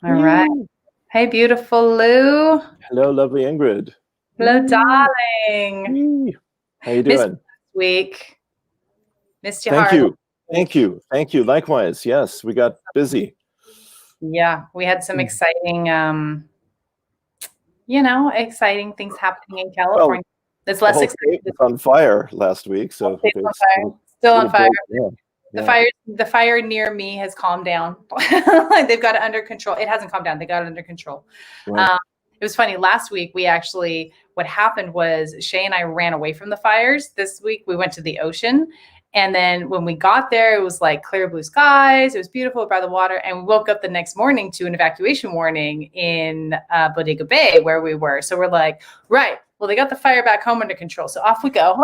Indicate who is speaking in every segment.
Speaker 1: All right.
Speaker 2: Woo.
Speaker 1: Hey, beautiful Lou.
Speaker 2: Hello, lovely Ingrid.
Speaker 1: Hello,
Speaker 2: Woo.
Speaker 1: darling.
Speaker 2: Wee. How you
Speaker 1: Missed you
Speaker 2: doing?
Speaker 1: last week. Missed you
Speaker 2: Thank
Speaker 1: hard last
Speaker 2: you. Thank
Speaker 1: week.
Speaker 2: you. Thank you. Likewise. Yes, we got busy.
Speaker 1: Yeah, we had some exciting, exciting things happening in
Speaker 2: Well,
Speaker 1: California. It's
Speaker 2: the
Speaker 1: less
Speaker 2: whole
Speaker 1: exciting.
Speaker 2: state was on fire last week,
Speaker 1: Whole
Speaker 2: so
Speaker 1: state's on
Speaker 2: there's
Speaker 1: fire. Still on
Speaker 2: little
Speaker 1: fire.
Speaker 2: break. Yeah.
Speaker 1: The
Speaker 2: Yeah.
Speaker 1: fire, the fire near me has calmed down. Like they've got it under control. It hasn't calmed down. They got it under control.
Speaker 2: Right.
Speaker 1: It was funny. Last week, what happened was Shay and I ran away from the fires. This week, we went to the ocean. And then when we got there, it was like clear blue skies. It was beautiful by the water. And we woke up the next morning to an evacuation warning in Bodega Bay where we were. So we're like, right, well, they got the fire back home under control. So off we go.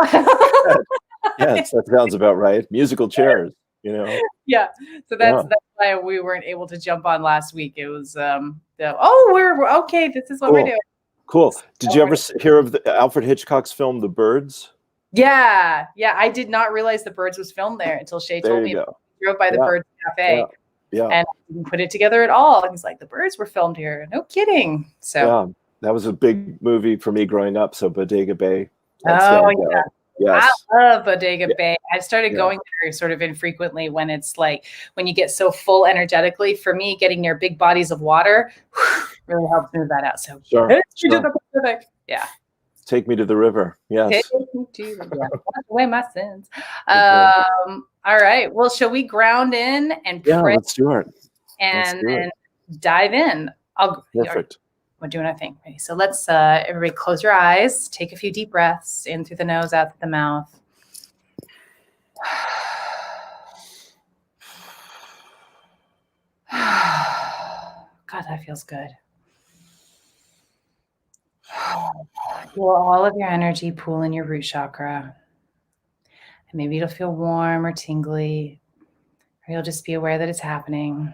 Speaker 2: Yes, that sounds about right. Musical chairs,
Speaker 1: Yeah. So that's why we weren't able to jump on last week. It was we're okay. This is what we're
Speaker 2: Cool.
Speaker 1: doing.
Speaker 2: Cool. Did you ever hear of Alfred Hitchcock's film, The Birds?
Speaker 1: Yeah. I did not realize The Birds was filmed there until Shay told me.
Speaker 2: Go.
Speaker 1: I drove by the Birds Cafe
Speaker 2: Yeah.
Speaker 1: and I didn't put it together at all. And he's like, The Birds were filmed here. No kidding. So
Speaker 2: Yeah, that was a big movie for me growing up. So Bodega Bay.
Speaker 1: yeah.
Speaker 2: Yes.
Speaker 1: I love Bodega Bay. I've started going there sort of infrequently when it's like when you get so full energetically. For me, getting near big bodies of water really helps move that out. So
Speaker 2: Sure.
Speaker 1: to the Pacific. Yeah.
Speaker 2: Take me to the river. Yes.
Speaker 1: Take me to the river. Wash away my sins. All right. Well, shall we ground in and pray?
Speaker 2: Yeah, let's do it.
Speaker 1: And dive in.
Speaker 2: Perfect.
Speaker 1: We're doing our thing. Ready? So let's everybody close your eyes. Take a few deep breaths in through the nose, out through the mouth. God, that feels good. Feel all of your energy pool in your root chakra. And maybe it'll feel warm or tingly, or you'll just be aware that it's happening.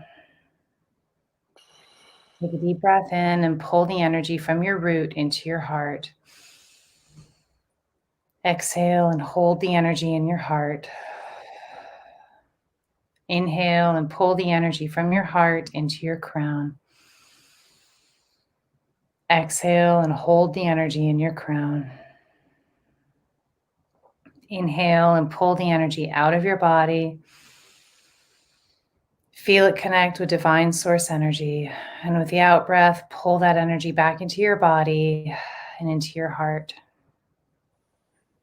Speaker 1: Take a deep breath in and pull the energy from your root into your heart. Exhale and hold the energy in your heart. Inhale and pull the energy from your heart into your crown. Exhale and hold the energy in your crown. Inhale and pull the energy out of your body. Feel it connect with divine source energy. And with the out breath, pull that energy back into your body and into your heart.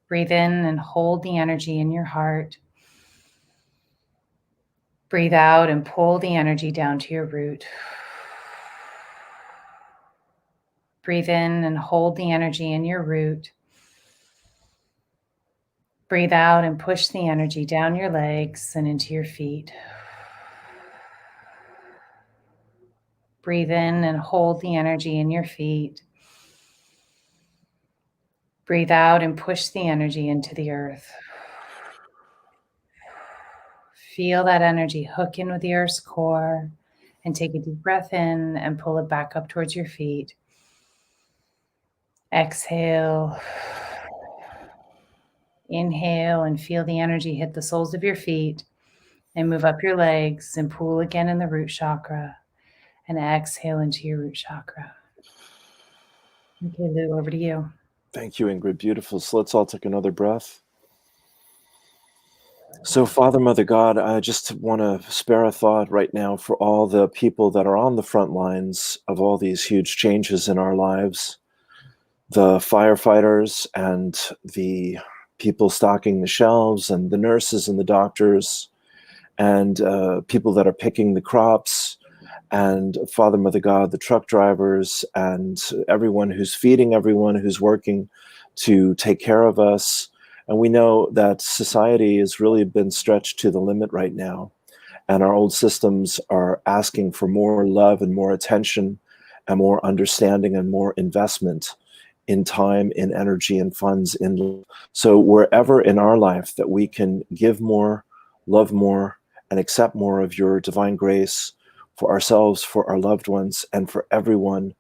Speaker 1: Breathe in and hold the energy in your heart. Breathe out and pull the energy down to your root. Breathe in and hold the energy in your root. Breathe out and push the energy down your legs and into your feet. Breathe in and hold the energy in your feet. Breathe out and push the energy into the earth. Feel that energy hook in with the earth's core and take a deep breath in and pull it back up towards your feet. Exhale. Inhale and feel the energy hit the soles of your feet and move up your legs and pool again in the root chakra and exhale into your root chakra. Okay, Lou, over to you.
Speaker 2: Thank you, Ingrid. Beautiful. So let's all take another breath. So, Father, Mother God, I just want to spare a thought right now for all the people that are on the front lines of all these huge changes in our lives. The firefighters and the people stocking the shelves and the nurses and the doctors and people that are picking the crops and Father, Mother God, the truck drivers and everyone who's feeding everyone who's working to take care of us. And we know that society has really been stretched to the limit right now. And our old systems are asking for more love and more attention and more understanding and more investment in time, in energy, and funds. So wherever in our life that we can give more, love more, and accept more of your divine grace for ourselves, for our loved ones, and for everyone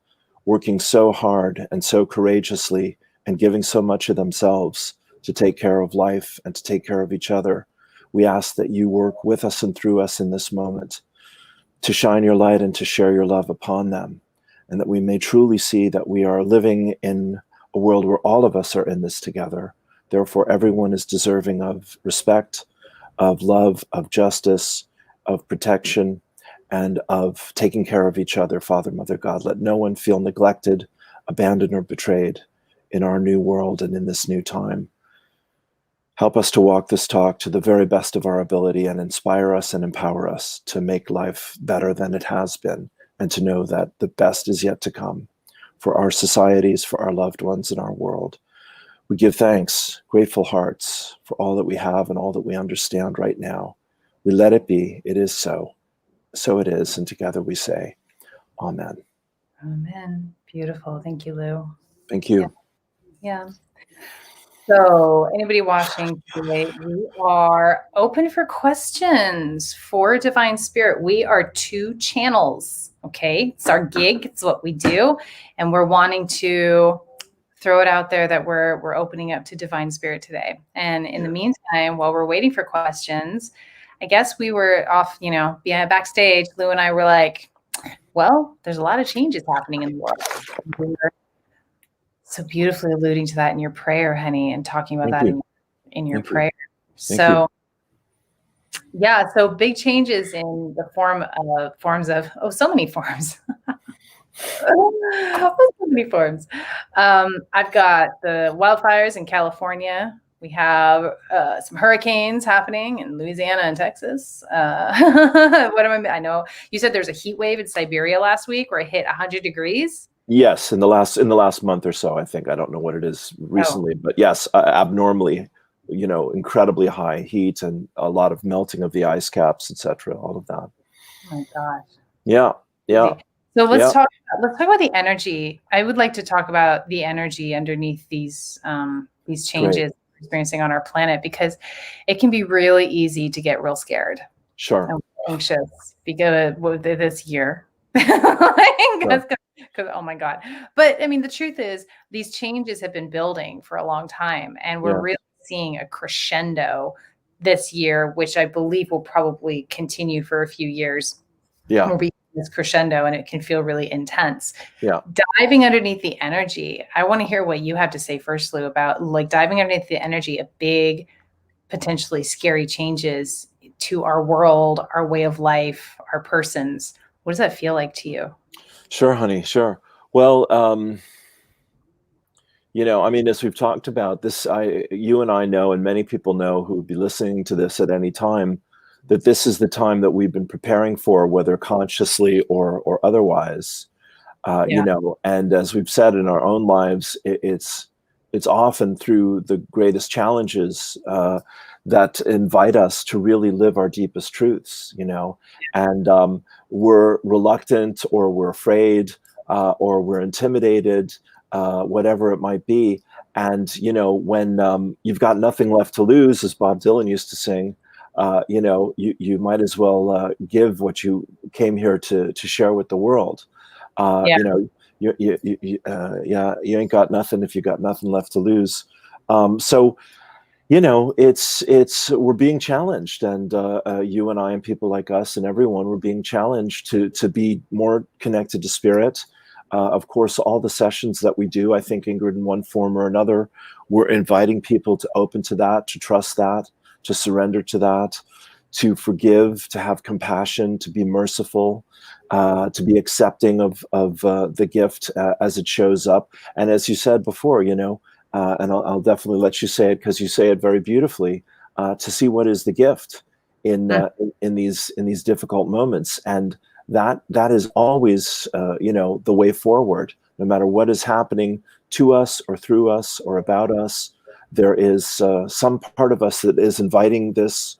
Speaker 2: working so hard and so courageously and giving so much of themselves to take care of life and to take care of each other, we ask that you work with us and through us in this moment. to shine your light and to share your love upon them, and that we may truly see that we are living in a world where all of us are in this together. Therefore, everyone is deserving of respect, of love, of justice, of protection, and of taking care of each other. Father, Mother, God, let no one feel neglected, abandoned, or betrayed in our new world and in this new time. Help us to walk this talk to the very best of our ability and inspire us and empower us to make life better than it has been, and to know that the best is yet to come for our societies, for our loved ones, in our world. We give thanks, grateful hearts, for all that we have and all that we understand right now. We let it be. It is so. So it is. And together we say, Amen.
Speaker 1: Amen. Beautiful. Thank you, Lou.
Speaker 2: Thank you.
Speaker 1: Yeah. So anybody watching today, we are open for questions for Divine Spirit. We are 2 channels. Okay. It's our gig. It's what we do. And we're wanting to throw it out there that we're opening up to Divine Spirit today. And in the meantime, while we're waiting for questions, I guess we were off, backstage. Lou and I were like, well, there's a lot of changes happening in the world. We're so beautifully alluding to that in your prayer, honey, and talking about that in your prayer. So big changes in the forms of so many forms. So many forms. I've got the wildfires in California. We have some hurricanes happening in Louisiana and Texas. I know you said there's a heat wave in Siberia last week where it hit 100 degrees.
Speaker 2: Yes, in the last month or so, I think. I don't know what it is recently, but yes, abnormally, incredibly high heat and a lot of melting of the ice caps, etc. All of that.
Speaker 1: Oh my gosh.
Speaker 2: Yeah.
Speaker 1: So let's talk about the energy. I would like to talk about the energy underneath these changes we're experiencing on our planet, because it can be really easy to get real scared.
Speaker 2: Sure.
Speaker 1: And anxious because this year. Because oh my God. But I mean, the truth is these changes have been building for a long time, and we're really seeing a crescendo this year, which I believe will probably continue for a few years.
Speaker 2: Yeah.
Speaker 1: We'll be this crescendo, and it can feel really intense.
Speaker 2: Yeah.
Speaker 1: Diving underneath the energy, I want to hear what you have to say first, Lou, about like diving underneath the energy of big, potentially scary changes to our world, our way of life, our persons. What does that feel like to you?
Speaker 2: Sure, honey. Sure. Well, as we've talked about this, you and I know, and many people know who would be listening to this at any time, that this is the time that we've been preparing for, whether consciously or otherwise. And as we've said in our own lives, it's often through the greatest challenges that invite us to really live our deepest truths, and we're reluctant, or we're afraid, or we're intimidated, whatever it might be. And, when you've got nothing left to lose, as Bob Dylan used to sing, you might as well give what you came here to share with the world. You ain't got nothing if you got nothing left to lose. It's we're being challenged, and you and I and people like us and everyone, we're being challenged to be more connected to spirit. Of course, all the sessions that we do, I think, Ingrid, in one form or another, we're inviting people to open to that, to trust that, to surrender to that, to forgive, to have compassion, to be merciful, to be accepting of the gift as it shows up. And as you said before, and I'll definitely let you say it because you say it very beautifully, to see what is the gift in these difficult moments. And that is always, the way forward, no matter what is happening to us or through us or about us. There is some part of us that is inviting this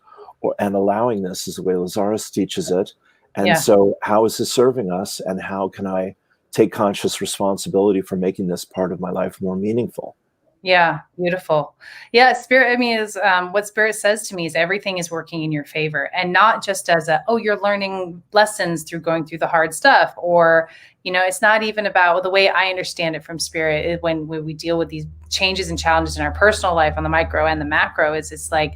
Speaker 2: and allowing this, as the way Lazarus teaches it. And so how is this serving us, and how can I take conscious responsibility for making this part of my life more meaningful?
Speaker 1: Yeah, beautiful. Yeah, spirit, is what spirit says to me is everything is working in your favor, and not just as you're learning lessons through going through the hard stuff, or, it's not even about the way I understand it from spirit. When we deal with these changes and challenges in our personal life on the micro and the macro, it's like,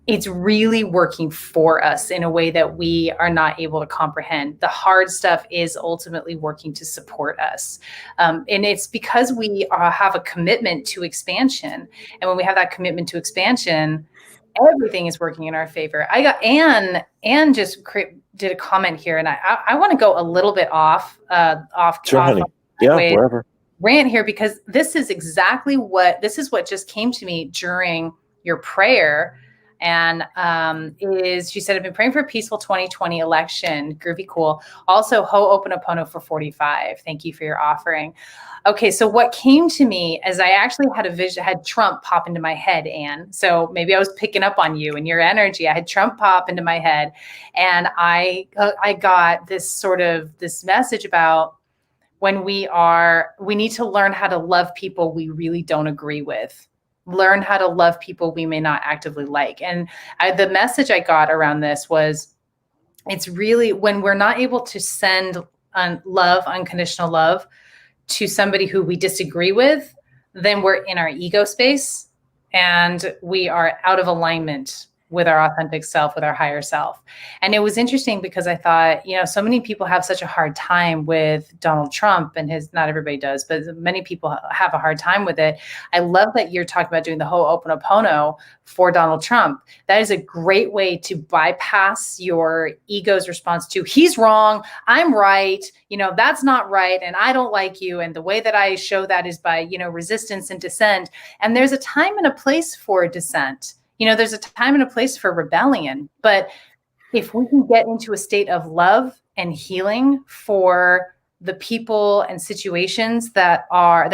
Speaker 1: it's really working for us in a way that we are not able to comprehend. The hard stuff is ultimately working to support us. And it's because we have a commitment to expansion. And when we have that commitment to expansion, everything is working in our favor. I got Anne just did a comment here, and I want to go a little bit off
Speaker 2: Sure, honey. Yeah, wherever.
Speaker 1: Rant here, because this is what just came to me during your prayer. And she said, I've been praying for a peaceful 2020 election. Groovy, cool. Also, Ho'oponopono for 45. Thank you for your offering. Okay, so what came to me as I actually had Trump pop into my head, Anne. So maybe I was picking up on you and your energy. I had Trump pop into my head, and I got this message about when we need to learn how to love people we really don't agree with. Learn how to love people we may not actively like. And the message I got around this was, it's really when we're not able to send unconditional love to somebody who we disagree with, then we're in our ego space and we are out of alignment with our authentic self, with our higher self. And it was interesting because I thought, so many people have such a hard time with Donald Trump and not everybody does, but many people have a hard time with it. I love that you're talking about doing the Ho'oponopono for Donald Trump. That is a great way to bypass your ego's response to, he's wrong, I'm right, that's not right, and I don't like you. And the way that I show that is by, resistance and dissent. And there's a time and a place for dissent. There's a time and a place for rebellion, but if we can get into a state of love and healing for the people and situations that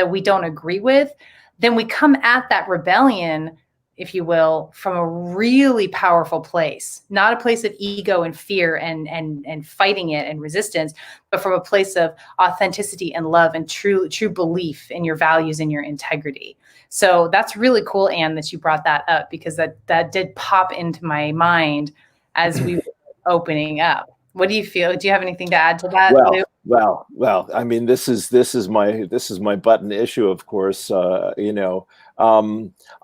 Speaker 1: we don't agree with, then we come at that rebellion, if you will, from a really powerful place, not a place of ego and fear and fighting it and resistance, but from a place of authenticity and love and true belief in your values and your integrity. So that's really cool, Anne, that you brought that up, because that did pop into my mind as we were opening up. What do you feel? Do you have anything to add to that?
Speaker 2: Well. I mean, this is my button issue, of course. I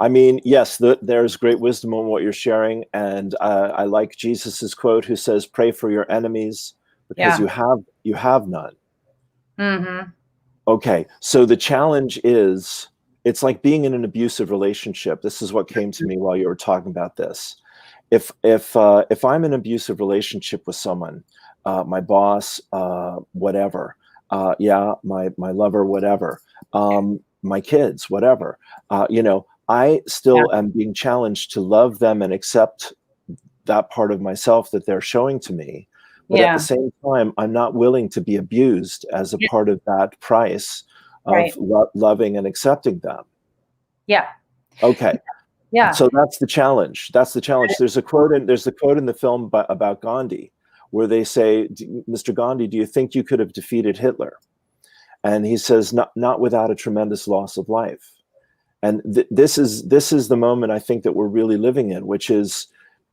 Speaker 2: mean, yes, there's great wisdom on what you're sharing, and I like Jesus's quote, who says, "Pray for your enemies, because you have none."
Speaker 1: Mm-hmm.
Speaker 2: Okay, so the challenge is, it's like being in an abusive relationship. This is what came to me while you were talking about this. If I'm in an abusive relationship with someone, my boss, whatever, my lover, whatever, my kids, whatever, I still am being challenged to love them and accept that part of myself that they're showing to me. But at the same time, I'm not willing to be abused as a part of that price of loving and accepting them. Yeah. Okay. Yeah. So that's the challenge. There's a quote in the film about Gandhi, where they say, "Mr. Gandhi, do you think you could have defeated Hitler?" And he says, "Not without a tremendous loss of life." And this is the moment I think that we're really living in, which is,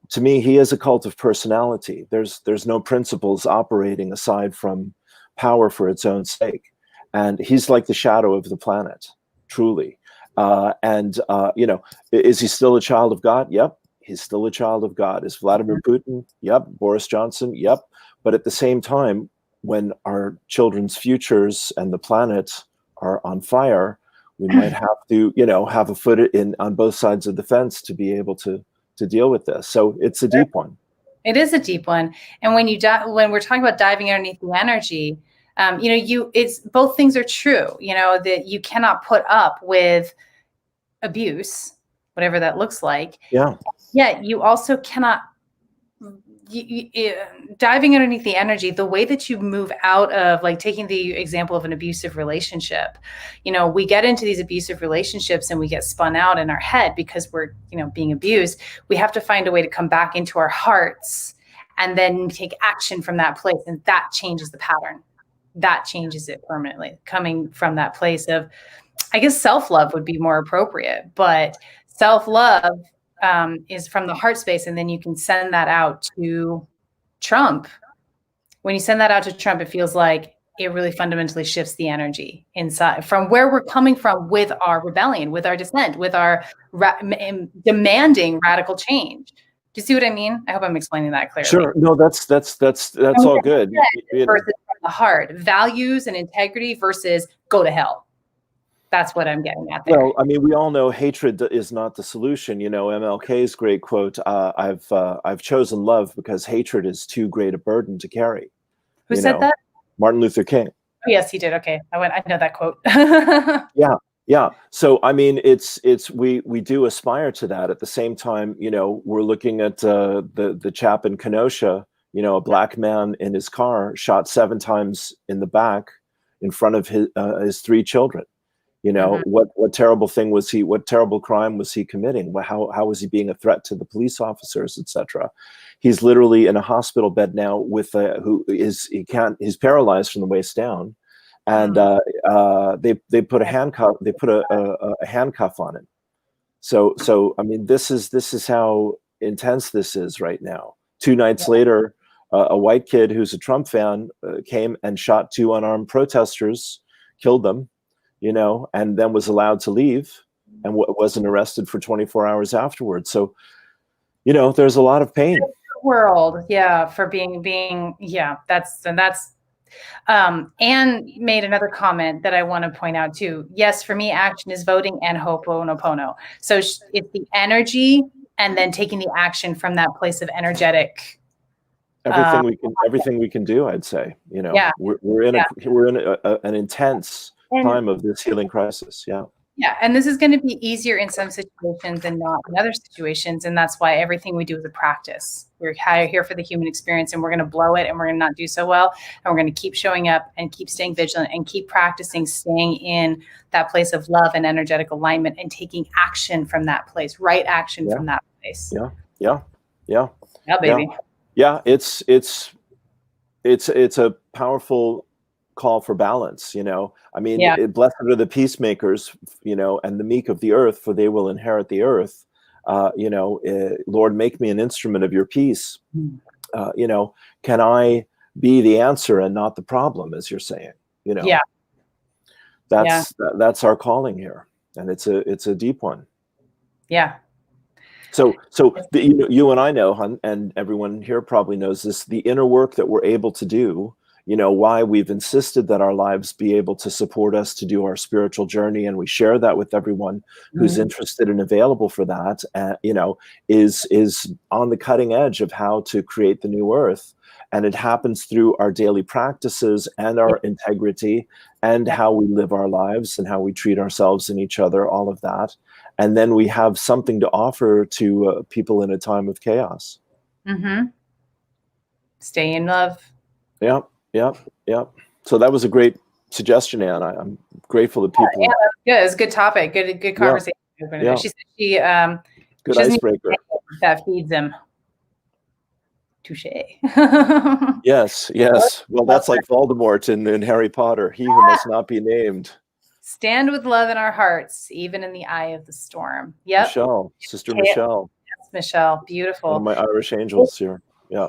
Speaker 2: to me, he is a cult of personality. There's no principles operating aside from power for its own sake. And he's like the shadow of the planet, truly. Is he still a child of God? Yep, he's still a child of God. Is Vladimir Putin? Yep. Boris Johnson? Yep. But at the same time, when our children's futures and the planet are on fire, we might have to, have a foot on both sides of the fence to be able to deal with this. So it's a deep one.
Speaker 1: It is a deep one. And when we're talking about diving underneath the energy, it's both things are true, that you cannot put up with abuse, whatever that looks like. Yeah. Yet you also cannot, diving underneath the energy, the way that you move out of, like, taking the example of an abusive relationship, we get into these abusive relationships and we get spun out in our head because we're, being abused. We have to find a way to come back into our hearts and then take action from that place. And that changes the pattern. That changes it permanently, coming from that place of, I guess, self-love would be more appropriate, but self-love is from the heart space. And then you can send that out to Trump. When you send that out to Trump, it feels like it really fundamentally shifts the energy inside from where we're coming from with our rebellion, with our dissent, with our demanding radical change. Do you see what I mean? I hope I'm explaining that clearly.
Speaker 2: Sure. No, that's all good.
Speaker 1: Versus from the heart, values and integrity versus go to hell. That's what I'm getting at there.
Speaker 2: Well, I mean, we all know hatred is not the solution. You know, MLK's great quote: "I've chosen love because hatred is too great a burden to carry."
Speaker 1: Who said that?
Speaker 2: Martin Luther King.
Speaker 1: Oh, yes, he did. Okay, I know that quote.
Speaker 2: Yeah. So I mean, we do aspire to that. At the same time, you know, we're looking at the chap in Kenosha. You know, a black man in his car shot 7 times in the back in front of his 3 children. You know, what terrible thing was he? What terrible crime was he committing? How was he being a threat to the police officers, etc.? He's literally in a hospital bed now with he's paralyzed from the waist down, and they put a handcuff on him. So I mean, this is how intense this is right now. 2 nights later, a white kid who's a Trump fan came and shot 2 unarmed protesters, killed them. You know, and then was allowed to leave and wasn't arrested for 24 hours afterwards. So, you know, there's a lot of pain.
Speaker 1: World, yeah, for being, that's Anne made another comment that I want to point out too. Yes, for me, action is voting and ho'oponopono. So it's the energy and then taking the action from that place of energetic.
Speaker 2: Everything we can do, I'd say. You know, we're in an intense time of this healing crisis.
Speaker 1: Yeah, and this is going to be easier in some situations and not in other situations, and that's why everything we do is a practice. We're here for the human experience, and we're going to blow it, and we're going to not do so well, and we're going to keep showing up and keep staying vigilant and keep practicing staying in that place of love and energetic alignment and taking action from that place, right action from that place.
Speaker 2: Yeah,
Speaker 1: baby.
Speaker 2: Yeah, it's a powerful call for balance. You know, I mean, blessed are the peacemakers, you know, and the meek of the earth, for they will inherit the earth. You know, Lord, make me an instrument of your peace. You know, can I be the answer and not the problem, as you're saying? You know, that's our calling here, and it's a deep one.
Speaker 1: Yeah.
Speaker 2: So you and I know, and everyone here probably knows this, the inner work that we're able to do. You know, why we've insisted that our lives be able to support us to do our spiritual journey, and we share that with everyone who's interested and available for that. You know, is on the cutting edge of how to create the new earth, and it happens through our daily practices and our integrity and how we live our lives and how we treat ourselves and each other. All of that, and then we have something to offer to people in a time of chaos.
Speaker 1: Stay in love.
Speaker 2: Yeah. So that was a great suggestion, Anne. I'm grateful that people.
Speaker 1: Yeah, that's good. It's a good topic. Good conversation.
Speaker 2: Yeah.
Speaker 1: She said
Speaker 2: good icebreaker.
Speaker 1: That feeds him. Touche.
Speaker 2: Yes. Well, that's like Voldemort in Harry Potter. He who must not be named.
Speaker 1: Stand with love in our hearts, even in the eye of the storm. Yep.
Speaker 2: Michelle, Sister Michelle.
Speaker 1: Yes, Michelle. Beautiful.
Speaker 2: One of my Irish angels here. Yeah.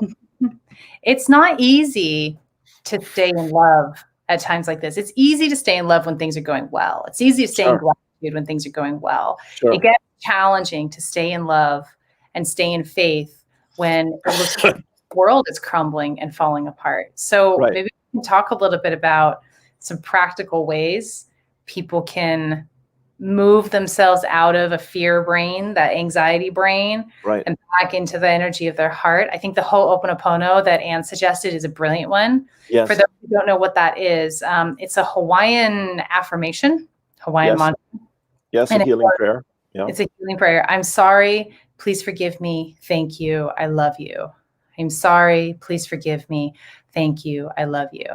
Speaker 1: It's not easy to stay in love at times like this. It's easy to stay in love when things are going well. It's easy to stay in gratitude when things are going well. It gets challenging to stay in love and stay in faith when it looks like the world is crumbling and falling apart. So maybe we can talk a little bit about some practical ways people can move themselves out of a fear brain, that anxiety brain, and back into the energy of their heart. I think the ho'oponopono that Anne suggested is a brilliant one.
Speaker 2: Yes.
Speaker 1: For those who don't know what that is, it's a Hawaiian affirmation, mantra.
Speaker 2: Yes, a healing prayer. Yeah.
Speaker 1: It's a healing prayer. I'm sorry. Please forgive me. Thank you. I love you. I'm sorry. Please forgive me. Thank you. I love you.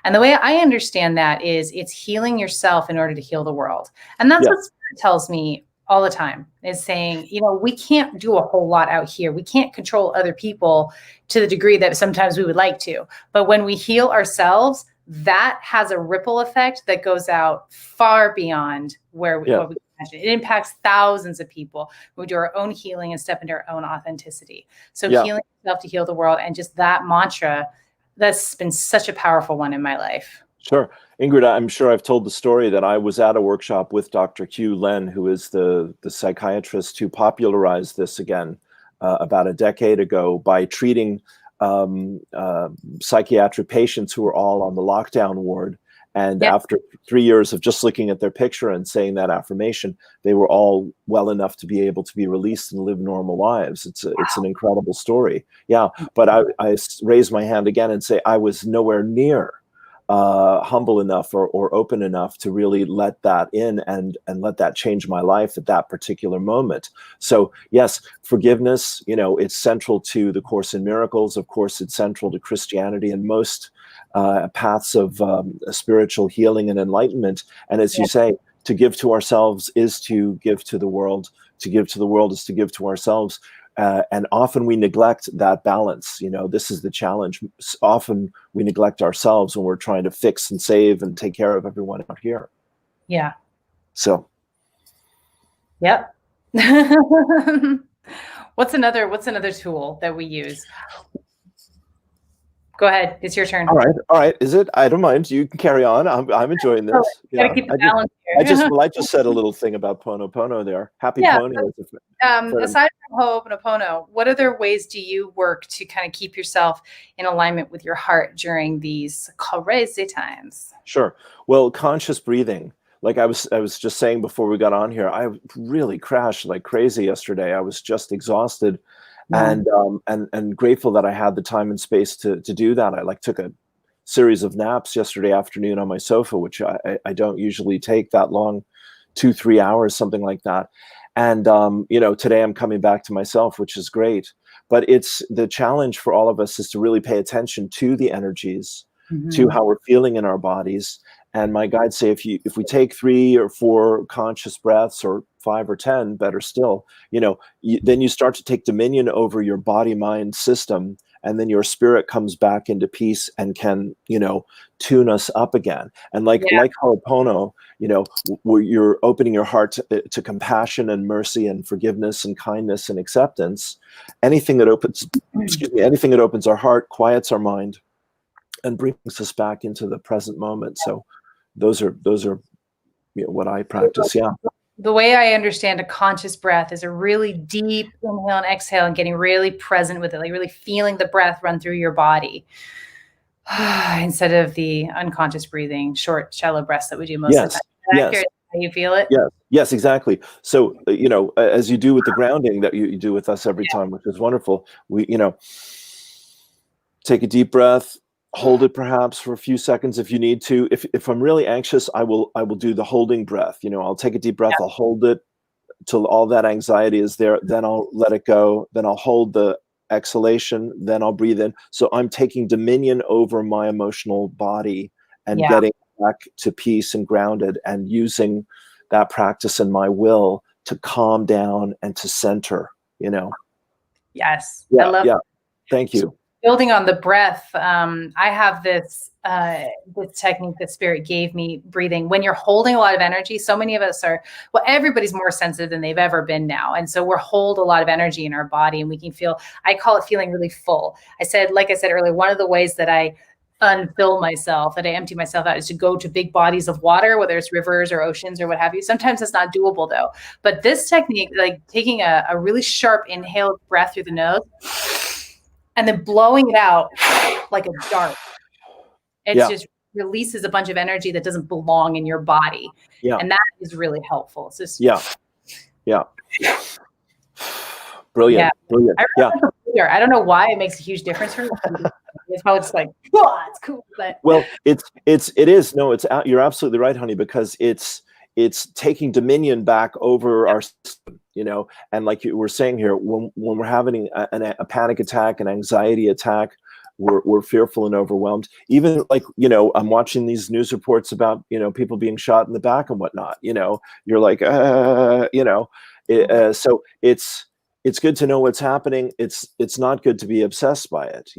Speaker 1: And the way I understand that is it's healing yourself in order to heal the world. And that's what Spirit tells me all the time, is saying, you know, we can't do a whole lot out here. We can't control other people to the degree that sometimes we would like to. But when we heal ourselves, that has a ripple effect that goes out far beyond what we imagine. It impacts thousands of people who do our own healing and step into our own authenticity. So healing yourself to heal the world, and just that mantra, that's been such a powerful one in my life.
Speaker 2: Sure. Ingrid, I'm sure I've told the story that I was at a workshop with Dr. Hugh Len, who is the psychiatrist who popularized this again about a decade ago by treating psychiatric patients who were all on the lockdown ward. And after 3 years of just looking at their picture and saying that affirmation, they were all well enough to be able to be released and live normal lives. It's an incredible story. Yeah, but I raise my hand again and say I was nowhere near humble enough or open enough to really let that in and let that change my life at that particular moment. So yes, forgiveness, it's central to the Course in Miracles. Of course, it's central to Christianity and most paths of spiritual healing and enlightenment. And as you say, to give to ourselves is to give to the world. To give to the world is to give to ourselves. And often we neglect that balance. This is the challenge. Often we neglect ourselves when we're trying to fix and save and take care of everyone out here.
Speaker 1: Yeah.
Speaker 2: So.
Speaker 1: Yep. What's another tool that we use? Go ahead. It's your turn.
Speaker 2: All right. Is it? I don't mind. You can carry on. I'm enjoying this.
Speaker 1: Gotta keep the balance here.
Speaker 2: I just said a little thing about Pono there. Happy Pony.
Speaker 1: Aside from Ho'oponopono, what other ways do you work to kind of keep yourself in alignment with your heart during these crazy times?
Speaker 2: Sure. Well, conscious breathing. Like I was just saying before we got on here, I really crashed like crazy yesterday. I was just exhausted. And grateful that I had the time and space to do that. I took a series of naps yesterday afternoon on my sofa, which I don't usually take that long, 2-3 hours, something like that. And today I'm coming back to myself, which is great. But it's the challenge for all of us is to really pay attention to the energies, to how we're feeling in our bodies. And my guides say if we take 3 or 4 conscious breaths, or 5 or 10, better still, then you start to take dominion over your body-mind system, and then your spirit comes back into peace and can, tune us up again. And like Ho'opono, where you're opening your heart to compassion and mercy and forgiveness and kindness and acceptance. Anything that opens our heart, quiets our mind, and brings us back into the present moment. So those are what I practice. Yeah.
Speaker 1: The way I understand a conscious breath is a really deep inhale and exhale and getting really present with it, like really feeling the breath run through your body instead of the unconscious breathing, short, shallow breaths that we do most of the time. Is that accurate? How you feel it?
Speaker 2: Yes, exactly. So, as you do with the grounding that you do with us every time, which is wonderful, we, take a deep breath, hold it perhaps for a few seconds if you need to. If I'm really anxious, I will do the holding breath. I'll take a deep breath, I'll hold it till all that anxiety is there, then I'll let it go, then I'll hold the exhalation, then I'll breathe in. So I'm taking dominion over my emotional body and getting back to peace and grounded, and using that practice in my will to calm down and to center,
Speaker 1: Yes.
Speaker 2: Yeah,
Speaker 1: I love
Speaker 2: it. Thank you.
Speaker 1: Building on the breath, I have this technique that Spirit gave me, breathing. When you're holding a lot of energy, so many of us everybody's more sensitive than they've ever been now. And so we're hold a lot of energy in our body, and we can I call it feeling really full. Like I said earlier, one of the ways that I unfill myself, that I empty myself out, is to go to big bodies of water, whether it's rivers or oceans or what have you. Sometimes it's not doable though. But this technique, like taking a really sharp inhale breath through the nose, and then blowing it out like a dart. It just releases a bunch of energy that doesn't belong in your body. Yeah. And that is really helpful. It's just
Speaker 2: Brilliant.
Speaker 1: I don't know why it makes a huge difference for me. It's probably just like, it's cool. But
Speaker 2: it is. No, you're absolutely right, honey, because it's taking dominion back over our system, and like you were saying here, when we're having a panic attack, an anxiety attack, we're fearful and overwhelmed. Even like, I'm watching these news reports about, people being shot in the back and whatnot, you're like, so it's good to know what's happening. It's not good to be obsessed by it,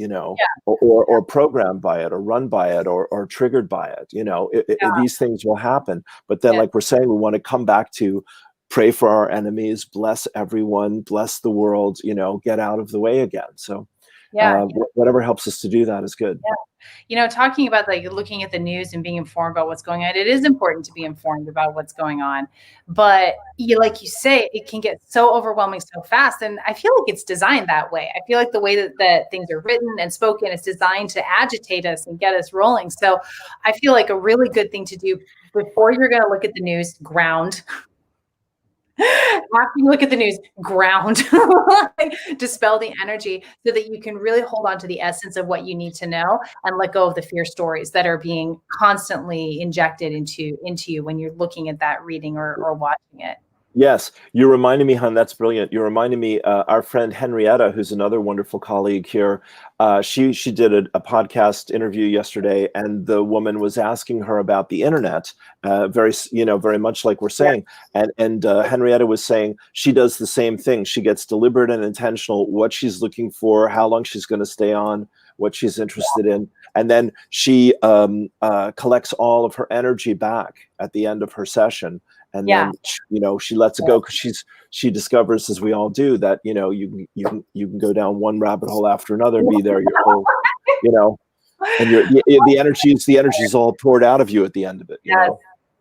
Speaker 2: or programmed by it, or run by it, or triggered by it. These things will happen. But then, like we're saying, we want to come back to pray for our enemies, bless everyone, bless the world, get out of the way again. So
Speaker 1: Yeah.
Speaker 2: Whatever helps us to do that is good.
Speaker 1: Talking about like looking at the news and being informed about what's going on, it is important to be informed about what's going on. But like you say, it can get so overwhelming so fast. And I feel like it's designed that way. I feel like the way that things are written and spoken is designed to agitate us and get us rolling. So I feel like a really good thing to do before you're going to look at the news, ground. After you look at the news, ground, dispel the energy so that you can really hold on to the essence of what you need to know and let go of the fear stories that are being constantly injected into you when you're looking at that reading or watching it.
Speaker 2: Yes, you reminded me, hon. That's brilliant. You reminded me. Our friend Henrietta, who's another wonderful colleague here, she did a podcast interview yesterday, and the woman was asking her about the internet, very much like we're saying. And Henrietta was saying she does the same thing. She gets deliberate and intentional what she's looking for, how long she's going to stay on, what she's interested in, and then she collects all of her energy back at the end of her session. And then, she lets it go because she discovers, as we all do, that, you can go down one rabbit hole after another and be there your whole, and the energy's all poured out of you at the end of it.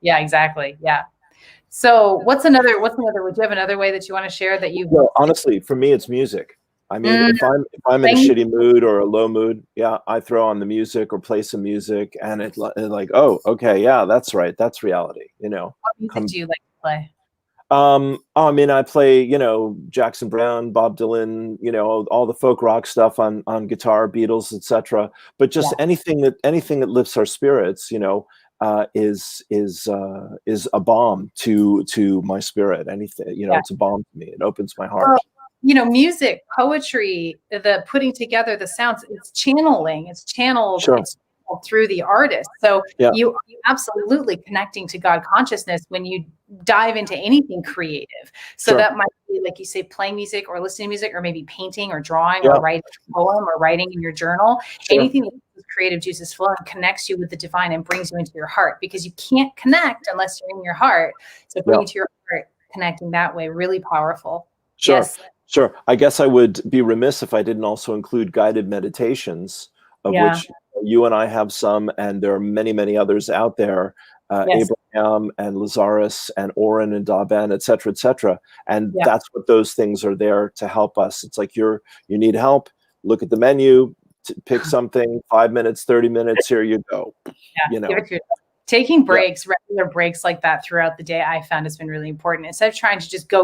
Speaker 1: Yeah, exactly. Yeah. So would you have another way that you want to share that you?
Speaker 2: Well, honestly, for me, it's music. I mean, if I'm in a shitty mood or a low mood, I throw on the music or play some music, and it's like, oh, okay, yeah, that's right, that's reality.
Speaker 1: What music do you like to play?
Speaker 2: I mean, I play, Jackson Browne, Bob Dylan, all the folk rock stuff on guitar, Beatles, etc. But just anything that lifts our spirits, is a balm to my spirit. Anything, it's a balm to me. It opens my heart.
Speaker 1: Music, poetry, the putting together the sounds, it's channeling, it's channeled, it's channeled through the artist. So you absolutely connecting to God consciousness when you dive into anything creative. So that might be, like you say, playing music or listening to music, or maybe painting or drawing or writing a poem or writing in your journal. Anything that creative juices flowing connects you with the divine and brings you into your heart, because you can't connect unless you're in your heart. So bring it to your heart, connecting that way, really powerful.
Speaker 2: Sure. I guess I would be remiss if I didn't also include guided meditations, of which you and I have some, and there are many, many others out there. Abraham and Lazarus and Oren and Daben, et cetera. And that's what those things are there to help us. It's like you need help, look at the menu, pick something, 5 minutes, 30 minutes, here you go.
Speaker 1: Give it to yourself. Taking breaks, regular breaks like that throughout the day, I found has been really important. Instead of trying to just go.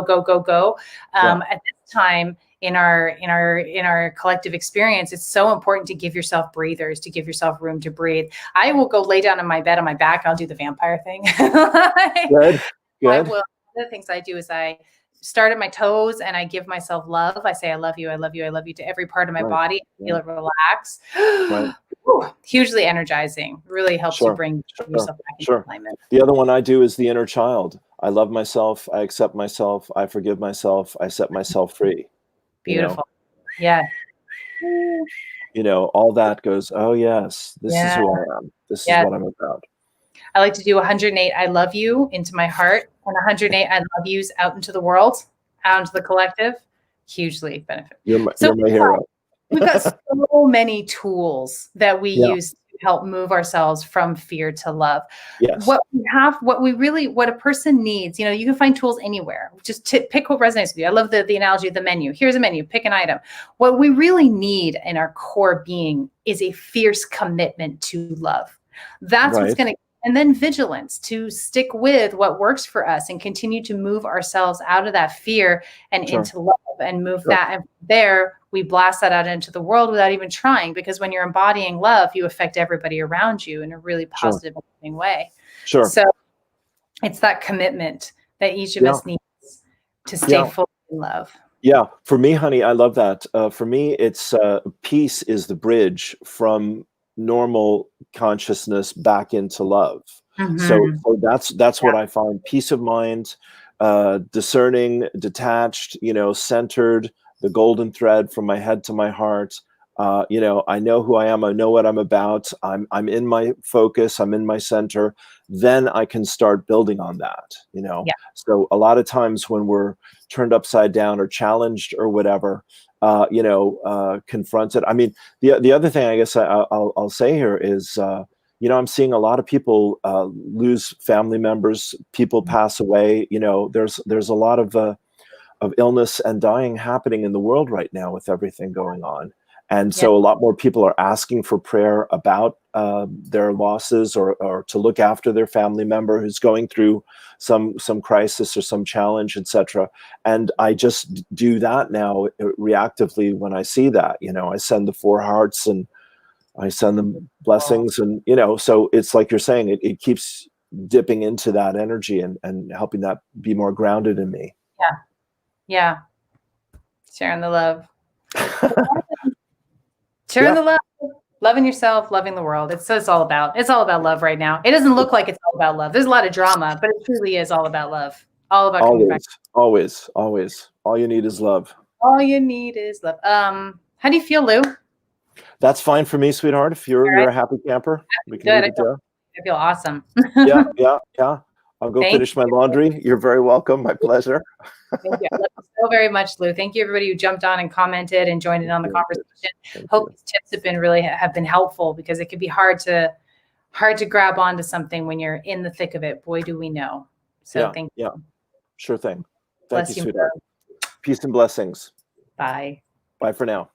Speaker 1: At this time in our collective experience, it's so important to give yourself breathers, to give yourself room to breathe. I will go lay down on my bed on my back. I'll do the vampire thing.
Speaker 2: Good.
Speaker 1: I will. One of the things I do is I start at my toes and I give myself love. I say, I love you, I love you, I love you to every part of my body. Feel it relax. Hugely energizing. Really helps you bring yourself back into alignment.
Speaker 2: The other one I do is the inner child. I love myself. I accept myself. I forgive myself. I set myself free.
Speaker 1: Beautiful. Yeah.
Speaker 2: All that goes, oh yes, this is who I am. This is what I'm about.
Speaker 1: I like to do 108 I love you into my heart, and 108 I love yous out into the world, out into the collective. Hugely benefit.
Speaker 2: You're my hero.
Speaker 1: We've got so many tools that we use to help move ourselves from fear to love.
Speaker 2: Yes.
Speaker 1: What a person needs, you can find tools anywhere. Just pick what resonates with you. I love the analogy of the menu. Here's a menu, pick an item. What we really need in our core being is a fierce commitment to love. That's what's going to, and then vigilance to stick with what works for us and continue to move ourselves out of that fear and into love, and move that. And there we blast that out into the world without even trying, because when you're embodying love, you affect everybody around you in a really positive way. So it's that commitment that each of us needs to stay fully in love.
Speaker 2: Yeah. For me, honey, I love that. For me, it's peace is the bridge from normal consciousness back into love. So that's what I find. Peace of mind, discerning, detached, centered, the golden thread from my head to my heart. You know, I know who I am. I know what I'm about. I'm in my focus. I'm in my center. Then I can start building on that, you know.
Speaker 1: Yeah.
Speaker 2: So a lot of times when we're turned upside down or challenged or whatever, you know, confronted. I mean, the other thing I guess I'll say here is, you know, I'm seeing a lot of people lose family members. People pass away. You know, there's a lot of illness and dying happening in the world right now with everything going on. And
Speaker 1: Yeah.
Speaker 2: so a lot more people are asking for prayer about their losses, or to look after their family member who's going through some crisis or some challenge, etc. And I just do that now reactively when I see that. You know, I send the 4 hearts and I send them blessings, and you know, so it's like you're saying, it keeps dipping into that energy and helping that be more grounded in me.
Speaker 1: Yeah. Yeah. Sharing the love. Sharing the love. Loving yourself, loving the world. It's all about love right now. It doesn't look like it's all about love. There's a lot of drama, but it truly is all about love. All about coming back.
Speaker 2: Always. All you need is love.
Speaker 1: All you need is love. How do you feel, Lou?
Speaker 2: That's fine for me, sweetheart. If you're a happy camper, we can leave it there.
Speaker 1: I feel awesome.
Speaker 2: Yeah. I'll go finish my laundry. You're very welcome. My pleasure.
Speaker 1: Thank you. I love you so very much, Lou. Thank you, everybody who jumped on and commented and joined in on the conversation. Hope these tips have been helpful, because it can be hard to grab onto something when you're in the thick of it. Boy, do we know. So thank you.
Speaker 2: Yeah, sure thing.
Speaker 1: Bless
Speaker 2: Thank you,
Speaker 1: you,
Speaker 2: sweetheart. Peace and blessings.
Speaker 1: Bye.
Speaker 2: Bye for now.